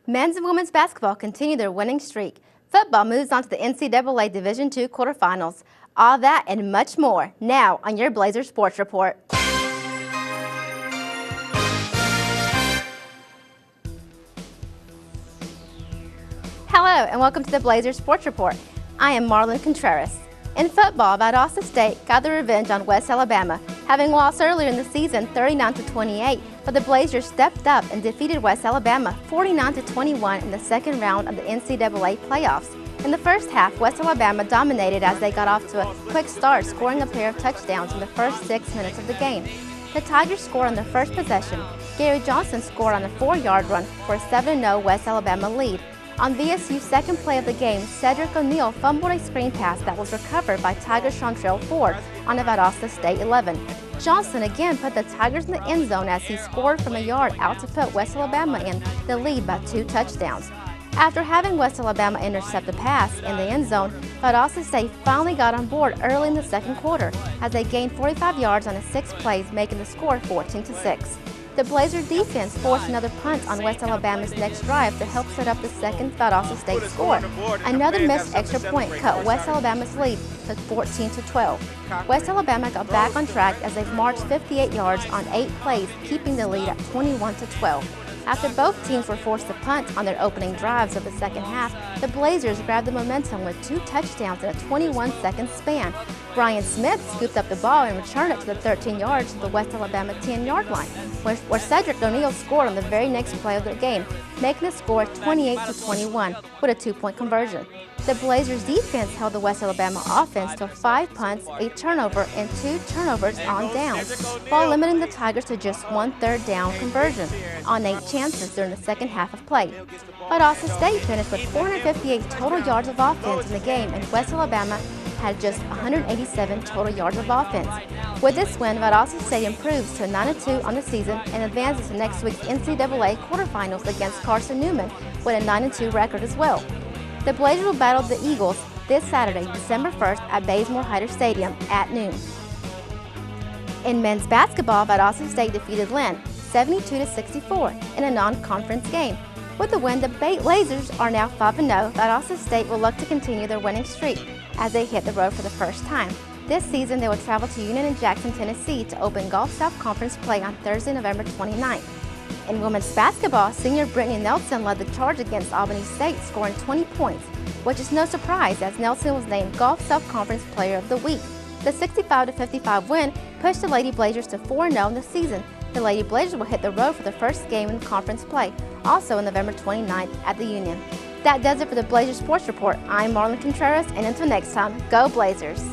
Men's and women's basketball continue their winning streak. Football moves on to the NCAA Division II quarterfinals. All that and much more now on your Blazers Sports Report. Hello and welcome to the Blazers Sports Report. I am Marlon Contreras. In football, Valdosta State got the revenge on West Alabama, having lost earlier in the season 39-28, but the Blazers stepped up and defeated West Alabama 49-21 in the second round of the NCAA playoffs. In the first half, West Alabama dominated as they got off to a quick start, scoring a pair of touchdowns in the first 6 minutes of the game. The Tigers scored on their first possession. Gary Johnson scored on a 4-yard run for a 7-0 West Alabama lead. On VSU's second play of the game, Cedric O'Neal fumbled a screen pass that was recovered by Tigers Chantrell Ford on the Valdosta State 11. Johnson again put the Tigers in the end zone as he scored from a yard out to put West Alabama in the lead by 2 touchdowns. After having West Alabama intercept the pass in the end zone, Valdosta State finally got on board early in the second quarter as they gained 45 yards on 6 plays, making the score 14-6. The Blazer defense forced another punt on West Alabama's next drive to help set up the second Valdosta State score. Another missed extra point cut West Alabama's lead to 14-12. West Alabama got back on track as they've marched 58 yards on 8 plays, keeping the lead at 21-12. After both teams were forced to punt on their opening drives of the second half, the Blazers grabbed the momentum with 2 touchdowns in a 21-second span. Brian Smith scooped up the ball and returned it to the 13 yards to the West Alabama 10-yard line, where Cedric O'Neal scored on the very next play of the game, making the score 28-21 with a 2-point conversion. The Blazers defense held the West Alabama offense to 5 punts, a turnover, and 2 turnovers on downs, while limiting the Tigers to just 1 third-down conversion on 8 chances during the second half of play. Valdosta State finished with 458 total yards of offense in the game, and West Alabama had just 187 total yards of offense. With this win, Valdosta State improves to 9-2 on the season and advances to next week's NCAA Quarterfinals against Carson-Newman with a 9-2 record as well. The Blazers will battle the Eagles this Saturday, December 1st at Baysmore-Hyder Stadium at noon. In men's basketball, Valdosta State defeated Lynn 72-64 in a non-conference game. With the win, the Blazers are now 5-0. Valdosta State will look to continue their winning streak as they hit the road for the first time. This season, they will travel to Union and Jackson, Tennessee to open Gulf South Conference play on Thursday, November 29th. In women's basketball, senior Brittany Nelson led the charge against Albany State, scoring 20 points, which is no surprise as Nelson was named Gulf South Conference Player of the Week. The 65-55 win pushed the Lady Blazers to 4-0 in the season. The Lady Blazers will hit the road for the first game in conference play, also on November 29th at the Union. That does it for the Blazers Sports Report. I'm Marlon Contreras, and until next time, go Blazers!